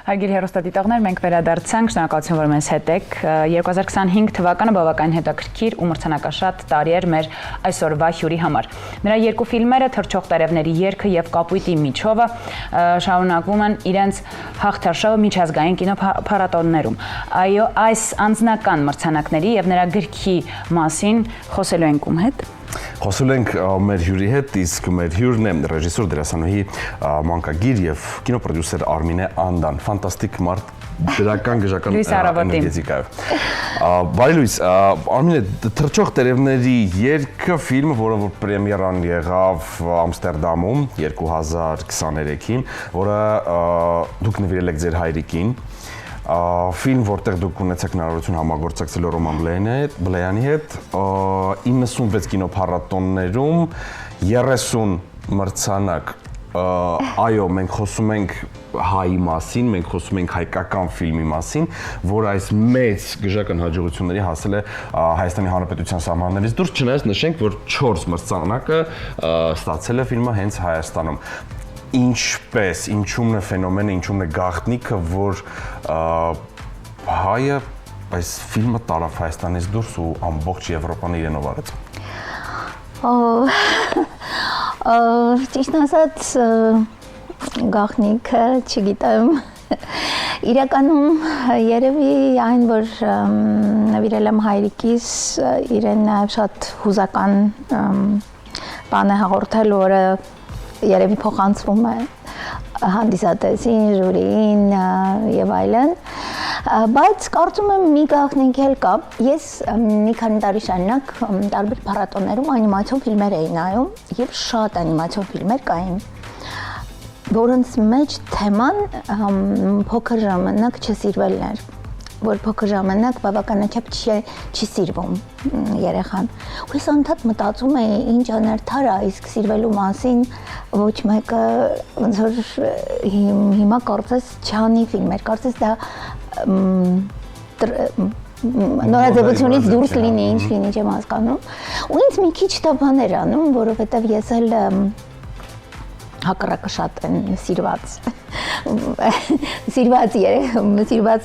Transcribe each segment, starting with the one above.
Հարգելի հեռուստադիտողներ, մենք վերադարձանք, շնորհակալություն, որ մեզ հետ եք։ 2025 թվականը բավական հետաքրքիր ու մրցանակաշատ տարի էր մեր այսօրվա հյուրի համար։ Նրա երկու ֆիլմերը «Թռչող տերևների երգը» եւ «Կապույտի միջովը» շարունակվում են իրենց հաղթարշավը միջազգային կինոփառատոներում։ Այո, այս անձնական մրցանակների եւ նրա գրքի մասին խոսելու ենք ում հետ։ Խոսելու ենք մեր հյուրի հետ, իսկ մեր հյուրն է ռեժիսոր, դերասանուհի, մանկագիր եւ կինոպրոդյուսեր Արմինե Անդան։ Ֆանտաստիկ մարդ, դրական գժական էներգետիկայով։ Բարի լույս, Արմինե, «Թռչող տերևների երգը» ֆիլմը, որը որ պրեմիերան եղավ Ամստերդամում 2023-ին, որը դուք նվիրել եք ձեր հայրիկին։ Ֆիլմ, որտեղ դուք ունեցաք հնարավորություն համագործակցելու Ռոման Բլեյանի հետ, 96 կինոփառատոներում, 30 մրցանակ։ Այո, մենք խոսում ենք հայի մասին, մենք խոսում ենք հայկական ֆիլմի մասին, որ այս մեծ գժական հաջողությունների հասել է Հայաստանի Հանրապետության սահմաններից դուրս, չնայած նշենք, որ 4 մրցանակը ստացել է ֆիլմը հենց Հայաստանում։ Ինչպես, ինչումն է ֆենոմենը, ինչումն է գաղտնիքը, որ հայը այս ֆիլմը տարավ Հայաստանից դուրս ու ամբողջ Եվրոպան իրենով արեց։ Ճիշտ ասած, գաղտնիքը, չգիտեմ, իրականում երևի այն, որ նվիրել եմ հայրիկիս, իրեն նաև շատ հուզական բան է հաղորդել, որը երևի փոխանցվում է հանդիսատեսին, ժյուրիին եւ այլն, բայց կարծում եմ մի գաղտնիք էլ կա։ Ես մի քանի տարի շարունակ տարբեր փառատոներում անիմացիոն ֆիլմեր էի նայում եւ շատ անիմացիոն ֆիլմեր կային, որոնց մեջ թեման փոքր ժամանակ չսիրվելն էր, որ փոքր ժամանակ բավականաչափ չի սիրվում երեխան։ Ու ես անդադ մտածում էի, ինչ անարդար է, իսկ սիրվելու մասին ոչ մեկը ոնց որ հիմա կարծես չանի ֆիլմեր, կարծես դա նորաձևությունից դուրս լինի, ինչ լինի, չեմ հասկանում։ Ու ինձ մի քիչ դա բան էր անում, որովհետև ես էլ հակառակը շատ են սիրված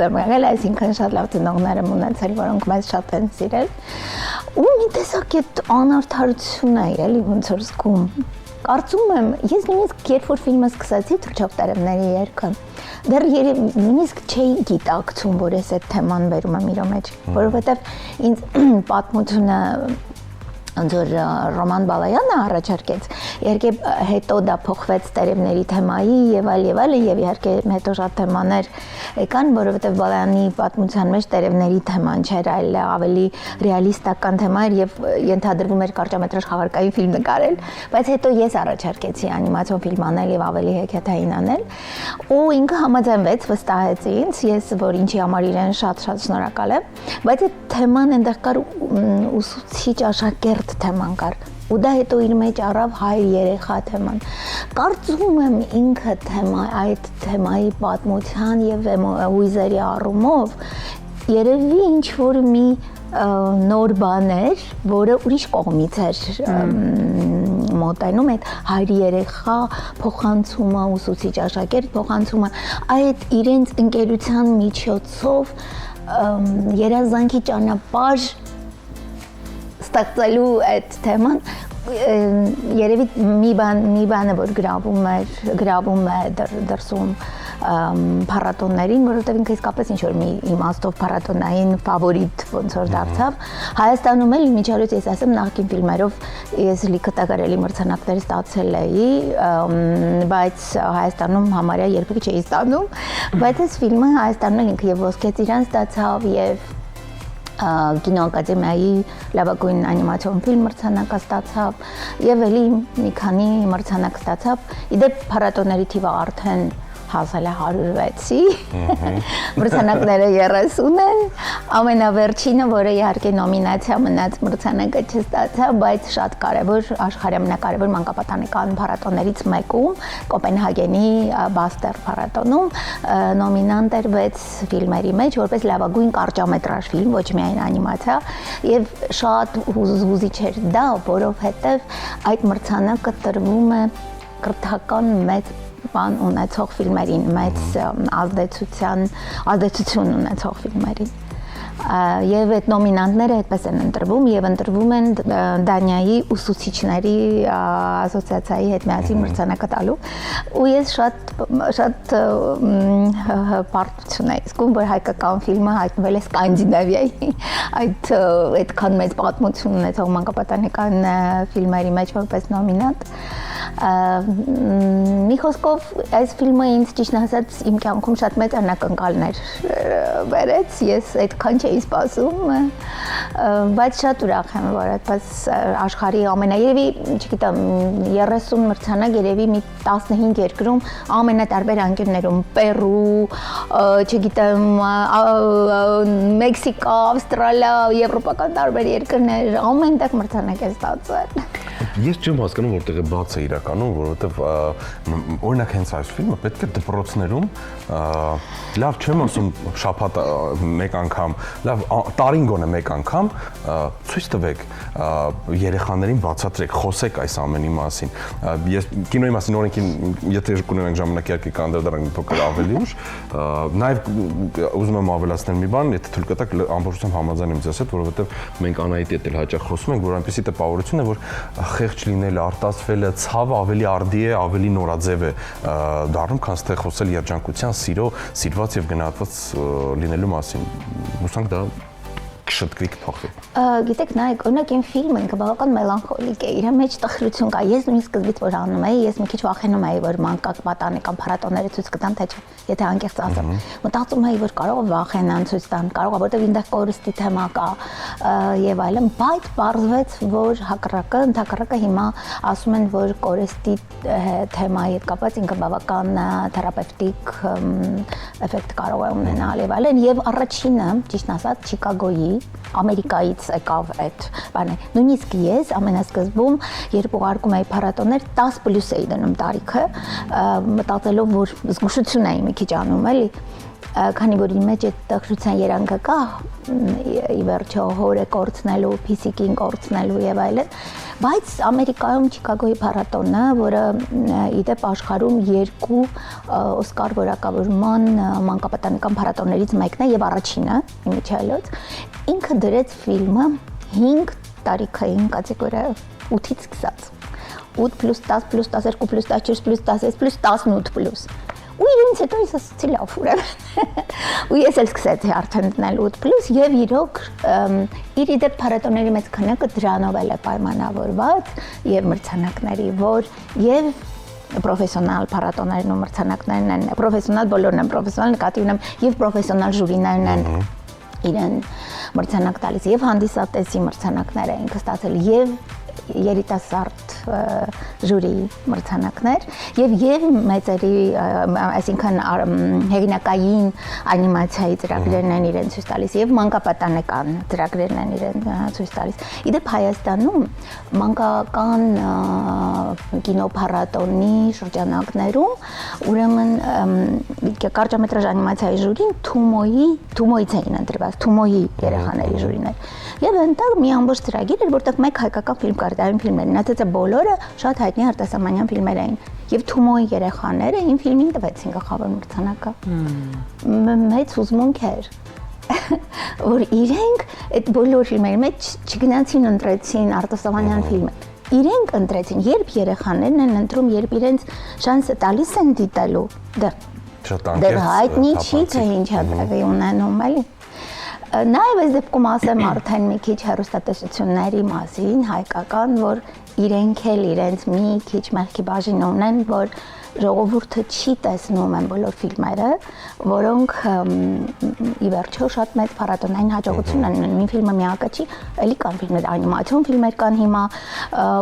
եմ եղել, այսինքն շատ լավ ծնողներ եմ ունեցել, որոնք մեզ շատ են սիրել։ Ու մի տեսակ այդ անարդարություն է էլի ոնց որ զգում։ Կարծում եմ, ես նույնիսկ երբ որ ֆիլմը սկսեցի «Թռչող տերևների երգը», դեռ նույնիսկ չէի գիտակցում, որ ես այդ թեման բերում եմ իր մեջ, որովհետև ինձ պատմությունը ոնց որ Ռոման Բալայանը առաջարկեց, իհարկե հետո դա փոխվեց տերևների թեմայի եւ այլ, եւ իհարկե հետո շատ թեմաներ եկան, որովհետեւ Բալայանի պատմության մեջ տերևների թեման չէր, այլ ավելի ռեալիստական թեմա էր եւ ենթադրվում էր կարճամետրաժ խաղարկային ֆիլմ նկարել, բայց հետո ես առաջարկեցի անիմացիոն ֆիլմ անել եւ ավելի հեքիաթային անել, ու ինքը համաձայնվեց, վստահեց ինձ, ես որ ինչի համար իրեն շատ շնորհակալ եմ, բայց այդ թեման այնտեղ կար ուսուցիչ աշակերտ թեման կար, ու դա հետո իր մեջ առավ հայր-երեխա թեման։ Կարծում եմ ինքը այդ թեմայի պատմության եւ հույզերի առումով երևի ինչ-որ մի նոր բան էր, որը ուրիշ կողմից էր մոտենում, այդ հայր-երեխա փոխանցումը, ուսուցիչ աշակերտ փոխանցումը, այդ իրենց ընկերության միջոցով երազանքի ճանապարհ ստեղծելու այդ թեման երևի մի բանը որ գրավում է դրսում փառատոներին, որովհետև ինքը իսկապես ինչ-որ մի իմաստով փառատոնային ֆավորիտ ոնց որ դարձավ։ Հայաստանում էլ իմիջիայլոց ես ասեմ նախկին ֆիլմերով ես լիքը տակարելի մրցանակներ ստացել էի, բայց Հայաստանում համարյա երբեք չէի ստանում, բայց այս ֆիլմը Հայաստանում ինքը եւ ոսկե ծիրան ստացավ եւ կինոակադեմիայի լավագույն անիմացիոն ֆիլմ մրցանակը ստացավ եւ էլի մի քանի մրցանակ ստացավ։ Իդեպ փառատոների թիվը արդեն հասել է 106-ի, մրցանակները 30 են, ամենավերջինը, որը իհարկե նոմինացիա մնաց մրցանակը չստացավ, բայց շատ կարևոր, աշխարհի ամենակարևոր մանկապատանեկան փառատոներից մեկում, Կոպենհագենի Բաստեր փառատոնում նոմինանտ էր 6 ֆիլմերի մեջ, որպես լավագույն կարճամետրաժ ֆիլմ, ոչ միայն անիմացիա, եւ շատ հուզիչ էր դա, որովհետեւ այդ մրցանակը տրվում է կրթական մեծ բան ունեցող ֆիլմերին, մեծ ազդեցություն ունեցող ֆիլմերին։ Եվ այդ նոմինանտները այդպես են ընտրվում եւ ընտրվում են Դանիայի ուսուցիչների ասոցիացիայի հետ միասին մրցանակը տալու ու ես շատ պարտություն եմ զգում որ հայկական ֆիլմը հայտնվել է Սկանդինավիայի այդքան մեծ պատմություն ունեցող մանկապատանեկան ֆիլմերի մեջ որպես նոմինանտ մի խոսքով այս ֆիլմը ինձ ճիշտ ասած իմ կյանքում շատ մեծ անակնկալներ բերեց ես այդքան չէի սպասում բայց շատ ուրախ եմ որ այդպես աշխարհի երևի չգիտեմ 30 մրցանակ երևի մի 15 երկրում ամենատարբեր անկյուններում Պերու չգիտեմ Մեքսիկա Ավստրալիա եվրոպական տարբեր երկրներ ամենտեղ մրցանակ է ստացել Ես չեմ հասկանում որտեղ է բաց է իրականում, որովհետև օրինակ հենց այս ֆիլմը պետք է դպրոցներում լավ չեմ ասում շաբաթ մեկ անգամ, լավ տարին գոնե մեկ անգամ ցույց տվեք երեխաներին բացատրեք, խոսեք այս ամենի մասին։ Ես կինոյի մասին օրենքին եթե կունենանք ժամանակ իհարկե կանդրադառնանք մի փոքր ավելի ուշ, նաև ուզում եմ ավելացնել մի բան, եթե թույլ կտաք ամբողջությամբ համաձայն եմ ձեզ հետ, որովհետև մենք Անահիտի հետ էլ հաճախ խոսում ենք, որ այնպեսի տպավորություն է, որ խեղճ լինելը, արտասվելը, ցավը ավելի արդի է, ավելի նորաձև է դառնում, քան թե խոսել երջանկության, սիրո, սիրված եւ գնահատված լինելու մասին։ Հուսանք դա շտկվի կփոխվի։ Գիտեք, նայեք, օրինակ այն ֆիլմը բավական մելանխոլիկ է, իր մեջ տխրություն կա։ Ես նույնիսկ սկզբից որ անում էի, ես մի քիչ վախենում էի, որ մանկապատանեկան փառատոները ցույց կտան, թե եթե անկեղծ ասեմ։ Մտածում էի, որ կարող է վախենան ցույց տան, կարող է, որտեղ ինձ կորստի թեմա կա եւ այլն, բայց պարզվեց, որ հակառակը, ընդհակառակը հիմա ասում են, որ կորստի թեմայի հետ կապված ինքը բավական թերապևտիկ էֆեկտ կարող է ունենալ եւ այլն եւ առաջինը, ճիշտ ասած, Չիկագոյի Ամերիկայից եկավ այդ բանը։ Նույնիսկ ես ամենասկզբում, երբ ուղարկում էի փառատոներ, 10+ էի դնում տարիքը, մտածելով, որ զգուշություն էի մի քիչ անում, էլի, քանի որ իմ մեջ այդ տխրության երանգը կա, ի վերջո հորը կորցնելու, փիսիկին կորցնելու եւ այլն, բայց Ամերիկայում Չիկագոյի փառատոնը, որը իդեպ աշխարհում 2 Օսկար որակավորման մանկապատանեկան փառատոններից մեկն է եւ առաջինը, իմիջիալոց, ինքը դրեց ֆիլմը 5 տարիքային կատեգորիայով 8-ից սկսած 8+10+12+14+16+18+, ու իրենց հետո ես ասացի լավ ուրեմն ու ես էլ սկսեցի արդեն դնել 8+ եւ իրոք իր իդեպ փառատոների մեծ քանակը դրանով էլ է պայմանավորված եւ մրցանակների որ եւ պրոֆեսիոնալ փառատոներն ու մրցանակներն են պրոֆեսիոնալ բոլորն են պրոֆեսիոնալ նկատի ունեմ եւ պրոֆեսիոնալ ժյուրիներն են իրեն մրցանակ տալիս եւ հանդիսատեսի մրցանակներ են ստացել եւ երիտասարդ ժյուրի մրցանակներ եւ մեծերի այսինքն հեղինակային անիմացիայի ծրագրերն են իրեն ցույց տալիս եւ մանկապատանեկան ծրագրերն են իրեն ցույց տալիս իդեպ Հայաստանում մանկական կինոփառատոնի շրջանակներում ուրեմն կարճամետրաժ անիմացիայի ժյուրին Թումոյից էին ընտրված Թումոյի երեխաների ժյուրիներ եւ այնտեղ մի ամբողջ ծրագիր էր որտեղ մեկ հայկական ֆիլմ կար դա ֆիլմեր մնացածը բոլորը շատ հայտնի արտասահմանյան ֆիլմեր էին եւ Թումոյի երեխաները այն ֆիլմին տվեցին գլխավոր մրցանակը մեծ հուզմունք էր որ իրենք այդ բոլոր ֆիլմերի մեջ չգնացին ընտրեցին արտասահմանյան ֆիլմը իրենք ընտրեցին երբ երեխաներն են ընտրում երբ իրենց շանսը տալիս են դիտելու դեռ հայտնի չի թե ինչ է տեղի ունենում էլի Նաև այս դեպքում ասեմ արդեն մի քիչ հեռուստատեսությունների մասին հայկական, որ իրենք էլ իրենց մի քիչ մեղքի բաժին ունեն, որ ժողովուրդը չի տեսնում են բոլոր ֆիլմերը, որոնք ի վերջո շատ մեծ փառատոնային հաջողություն են ունենում։ Մի ֆիլմը միակը չի, էլի կան ֆիլմեր, անիմացիոն ֆիլմեր կան հիմա,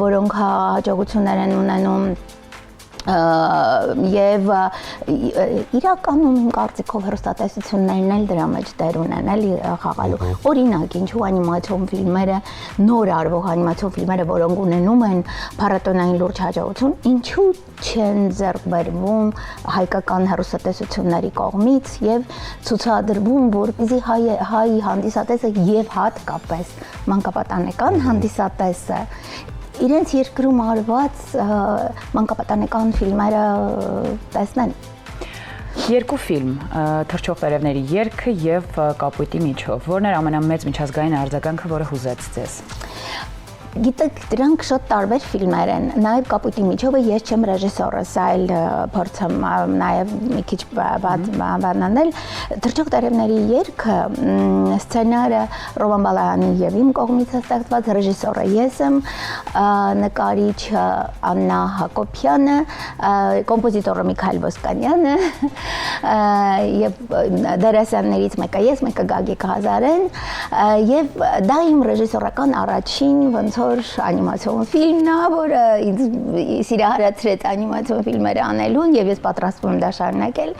որոնք հաջողություններ են ունենում եւ իրականում իմ կարծիքով հեռուստատեսություններն էլ դրա մեջ դեր ունեն էլի խաղալու օրինակ ինչու անիմացիոն ֆիլմերը նոր արվող անիմացիոն ֆիլմերը որոնք ունենում են փառատոնային լուրջ հաջողություն ինչու չեն ձեռք բերվում հայկական հեռուստատեսությունների կողմից եւ ցուցադրվում որպեսզի հայ հանդիսատեսը եւ հատկապես մանկապատանեկան հանդիսատեսը իրենց երկրում արված մանկապատանեկան ֆիլմերը տեսնեն։ Երկու ֆիլմ՝ «Թռչող տերևների երգը» եւ «Կապույտի միջով»։ Որն էր ամենամեծ միջազգային արձագանքը, որը հուզեց ձեզ։ Գիտեք, դրանք շատ տարբեր ֆիլմեր են։ Նաև «Կապույտի միջովը» ես չեմ ռեժիսորը, սա էլ փորձեմ նաև մի քիչ բանանել։ «Թռչող տերևների երգը» սցենարը Ռոման Բալայանի եւ իմ կողմից է ստեղծված, ռեժիսորը ես եմ, նկարիչը Աննա Հակոբյանը, կոմպոզիտորը Միքայել Ոսկանյանը եւ դերասաններից մեկը ես, մեկը Գագիկ Ղազարեն եւ դա իմ ռեժիսորական առաջին ոնց անիմացիոն ֆիլմն է, որը ինձ սիրահարացրեց անիմացիոն ֆիլմերը անելուն եւ ես պատրաստվում եմ դա շարունակել։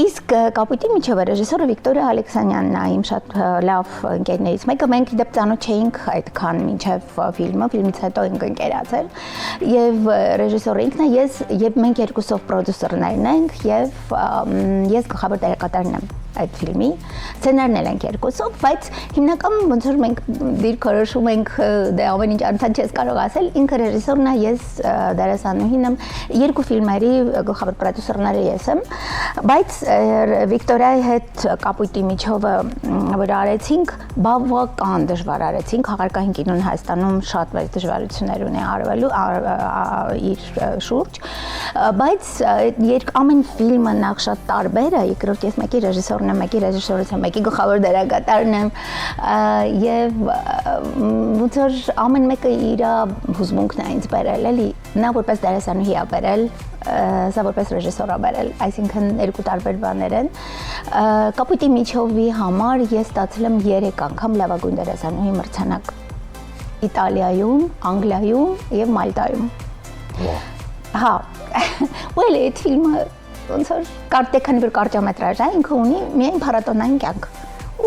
Իսկ «Կապույտի միջովը» ռեժիսորը Վիկտորիա Ալեքսանյանն է, իմ շատ լավ ընկերներից մեկը։ Մենք դեպ ծանոթ չէինք այդքան մինչև ֆիլմից հետո ենք ընկերացել եւ ռեժիսորը ինքն է, ես եւ մենք երկուսով պրոդյուսերներն ենք եւ ես գլխավոր դերակատարն եմ այդ ֆիլմի, սցենարն էլ ենք երկուսով, բայց հիմնական ոնց որ մենք դիրքորոշում ենք դե ամեն ինչ արդեն չես կարող ասել, ինքը ռեժիսորն է, ես դերասանուհին եմ, երկու ֆիլմերի գլխավոր պրոդյուսերները ես եմ, բայց Վիկտորիայի հետ «Կապույտի միջովը» որ արեցինք, բավական դժվար արեցինք, քաղաքային կինոն Հայաստանում շատ մեծ դժվարություններ ունի արվելու իր շուրջ, բայց ամեն ֆիլմը նախ շատ տարբեր է, երկրորդ ես մեկի ռեժիսորն եմ, մեկի ռեժիսորից եմ, մեկի գլխավոր դերակատարն եմ եւ ոնց որ ամեն մեկը իր հուզմունքն է ինձ բերել, էլի նա որպես դերասանուհի է բերել, սա որպես ռեժիսոր է բերել, այսինքն երկու տարբեր բաներ են։ «Կապույտի միջովի» համար ես ստացել եմ 3 անգամ լավագույն դերասանուհի մրցանակ Իտալիայում, Անգլիայում եւ Մալտայում։ Հա, ու էլի այդ ֆիլմը ոնց որ քանի որ կարճամետրաժ է, ինքը ունի միայն փառատոնային կյանք։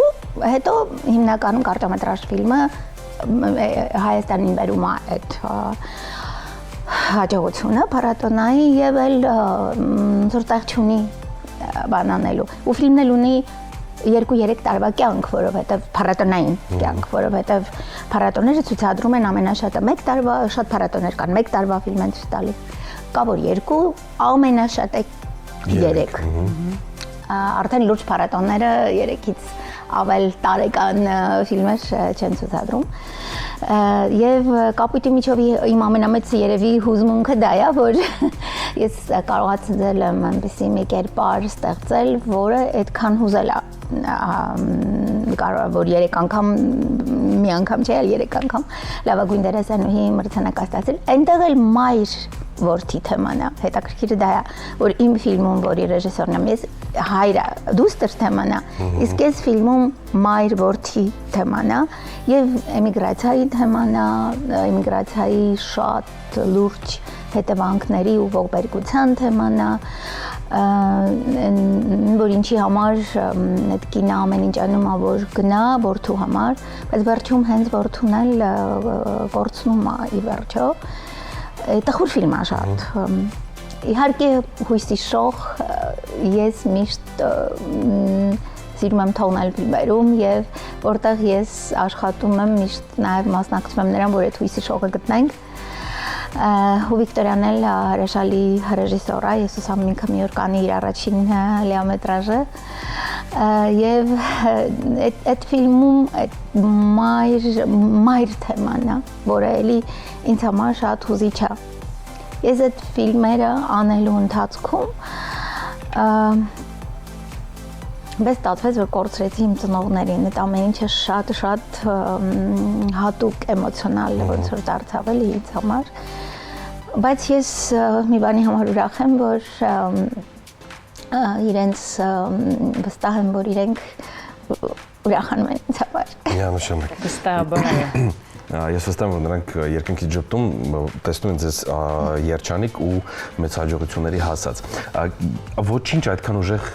Ու հետո հիմնականում կարճամետրաժ ֆիլմը Հայաստանին բերում է այդ հաջողությունը փառատոնային եւ էլ ոնց որ տեղ չունի բան անելու։ Ու ֆիլմն էլ ունի 2-3 տարվա կյանք, որովհետև փառատոնային կյանք, որովհետև փառատոները ցուցադրում են ամենաշատը 1 տարվա, շատ փառատոներ կան, 1 տարվա ֆիլմ են ցույց տալիս։ Կա որ 2, ամենաշատը 3։ Արդեն լուրջ փառատոնները 3-ից ավել տարեկան ֆիլմեր չեն ցուցադրում։ Եվ «Կապույտի միջովի» իմ ամենամեծ երևի հուզմունքը դա է, որ ես կարողացել եմ այնպեսի մի կերպար ստեղծել, որը այդքան հուզել է, որ 3 անգամ, մի անգամ չէ, այլ 3 անգամ լավագույն դերասանուհի մրցանակ ստացել։ Այնտեղ էլ մայր որդի թեման է, հետաքրքիրը դա է, որ իմ ֆիլմում, որի ռեժիսորն եմ ես, հայրը, դուստր թեման է, իսկ այս ֆիլմում մայր որդի թեման է եւ էմիգրացիայի թեման է, էմիգրացիայի շատ լուրջ հետևանքների ու ողբերգության թեման է, որ ինչի համար այդ կինը ամեն ինչ անում է, որ գնա որդու համար, բայց վերջում հենց որդուն էլ կորցնում է ի վերջո։ Տխուր ֆիլմ է շատ։ Իհարկե հույսի շող ես միշտ սիրում եմ թողնել ֆիլմերում եւ որտեղ ես աշխատում եմ միշտ նաեւ մասնակցում եմ նրան, որ այդ հույսի շողը գտնենք։ Ու Վիկտորիան էլ հրաշալի ռեժիսոր է, ես ուսամ ինքը մի օր կանի իր առաջին լիամետրաժը եւ այդ ֆիլմում այդ մայր թեման է, որը էլի ինձ համար շատ հուզիչ է։ Ես այդ ֆիլմերը անելու ընթացքում բայց ստացվեց, որ կորցրեցի իմ ծնողներին, այդ ամեն ինչը շատ հատուկ էմոցիոնալ ոնց որ դարձավ էլի ինձ համար, բայց ես մի բանի համար ուրախ եմ, որ իրենց վստահ եմ, որ իրենք ուրախանում են ինձ համար։ Միանշանակ։ Վստահաբար։ Ես վստահ եմ, որ նրանք երկնքի ջոպտում տեսնում են ձեզ երջանիկ ու մեծ հաջողությունների հասած։ Ոչինչ այդքան ուժեղ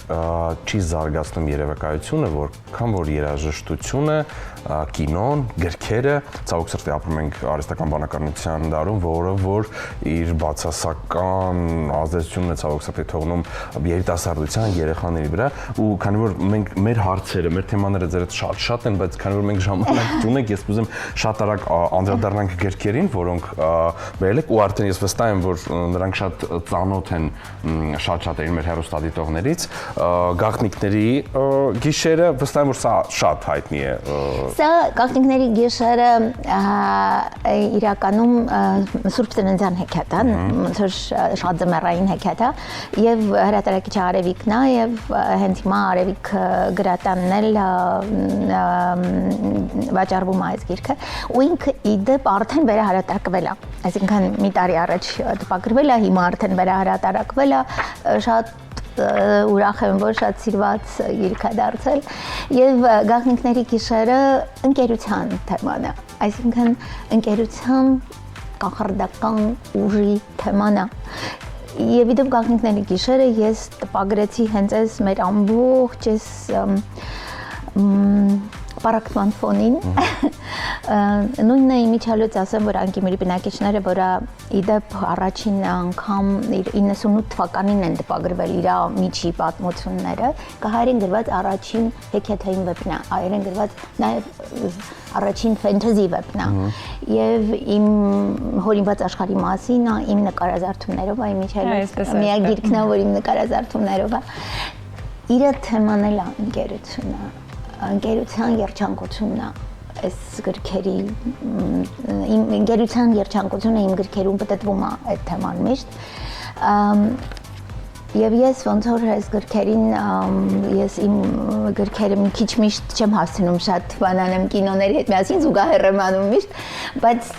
չի զարգացնում երևակայությունը, որքան որ երաժշտությունը, կինոն, գրքերը, ցավոք սրտի ապրում ենք արհեստական բանականության դարում, որը որ իր բացասական ազդեցությունն է ցավոք սրտի թողնում երիտասարդության, երեխաների վրա, ու քանի որ մենք մեր հարցերը, մեր թեմաները ձեր հետ շատ են, բայց քանի որ մենք ժամանակ չունենք, ես ուզում շատ արագ անդրադառնանք գրքերին, որոնք բերել եք ու արդեն ես վստահ եմ, որ նրանք շատ ծանոթ են շատ-շատերին մեր հեռուստադիտողներից, գաղտնիքների գիշերը, վստահ եմ, որ սա շատ հայտնի է։ Սա գաղտնիքների գիշերը իրականում Սուրբ Ծննդյան հեքիաթ է, ոնց որ շատ ձմեռային հեքիաթ է, եւ հրատարակիչ Արևիկն է եւ հենց հիմա Արևիկ գրատանն էլ վաճառվում է այս գիրքը ու ինքը իդեպ արդեն վերահրատարակվել է, այսինքն մի տարի առաջ տպագրվել է, հիմա արդեն վերահրատարակվել է, շատ ուրախ եմ, որ շատ սիրված գիրք է դարձել եւ գաղտնիքների գիշերը ընկերության թեման է, այսինքն ընկերության կախարդական ուժի թեման է եւ իդեպ գաղտնիքների գիշերը ես տպագրեցի հենց այս մեր ամբողջ այս պարակտման ֆոնին նույնն է իմիջիալոց ասեմ, որ անկիմերի բնակիչները, որը իդեպ առաջին անգամ 98 թվականին են տպագրվել իր միջի պատմությունները, կհայերեն գրված առաջին հեքիաթային վեպն է, հայերեն գրված նաև առաջին ֆենթեզի վեպն է եւ իմ հորինված աշխարհի մասին իմ նկարազարդումներով է իմիջիալոց միակ գիրքն է, որ իմ նկարազարդումներով է իր թեման էլ է ընկերությունը ընկերության երջանկությունն է այս գրքերի իմ ընկերության երջանկությունը իմ գրքերում պատտվում է այդ թեման միշտ եւ ես ոնց որ այս գրքերին ես իմ գրքերը մի քիչ միշտ չեմ հասցնում շատ բանանեմ կինոների հետ միասին զուգահեռ եմ անում միշտ բայց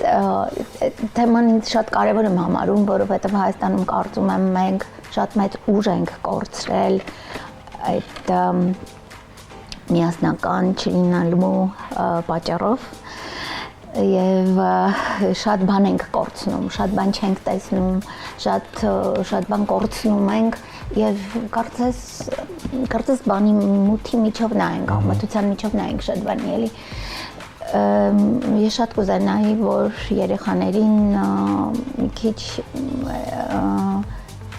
թեման ինձ շատ կարեւոր եմ համարում որովհետեւ Հայաստանում կարծում եմ մենք շատ մեծ ուժ ենք կորցրել այդ միասնական չլինելու պատճառով եւ շատ բան ենք կորցնում, շատ բան չենք տեսնում, շատ բան կորցնում ենք եւ կարծես բանի մութի միջով նայենք, մթության միջով նայենք շատ բանի էլի ես շատ կուզենայի որ երեխաներին մի քիչ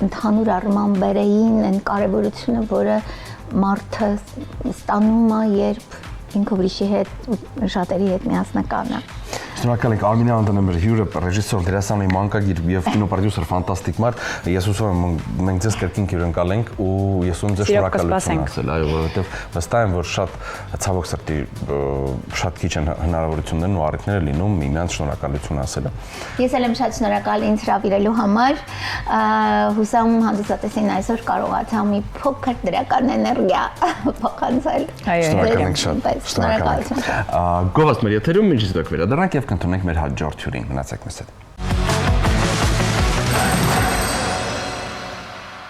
ընդհանուր առմամբ բերեին այն կարեւորությունը, որը մարդը ստանում է, երբ ինքը ուրիշի հետ շատերի հետ միասնական է։ Շնորհակալ ենք Արմինե Անդոնը մեր հյուրը, ռեժիսոր, դերասան, մանկագիր եւ կինոպրոդյուսեր, ֆանտաստիկ մարդ։ Ես ուզում եմ մենք ձեզ կրկին հյուրընկալենք ու ես ում ձեզ շնորհակալություն ասել, այո, որովհետեւ վստահ եմ, որ շատ ցավոք սրտի շատ քիչ են հնարավորություններն ու առիթները լինում միմյանց շնորհակալություն ասելը։ Ես էլ եմ շատ շնորհակալ ինձ հրավիրելու համար։ Հուսամ հանդիսատեսին այսօր կարողացա մի փոքր դրական էներգիա փոխանցել։ Շնորհակալ ենք շատ։ Շնորհակալ։ Գովազդ մեր եթերում մինչ դուք վերադառնանք եւ կընտրենք մեր հաջորդ հյուրին։ Մնացեք մեզ հետ։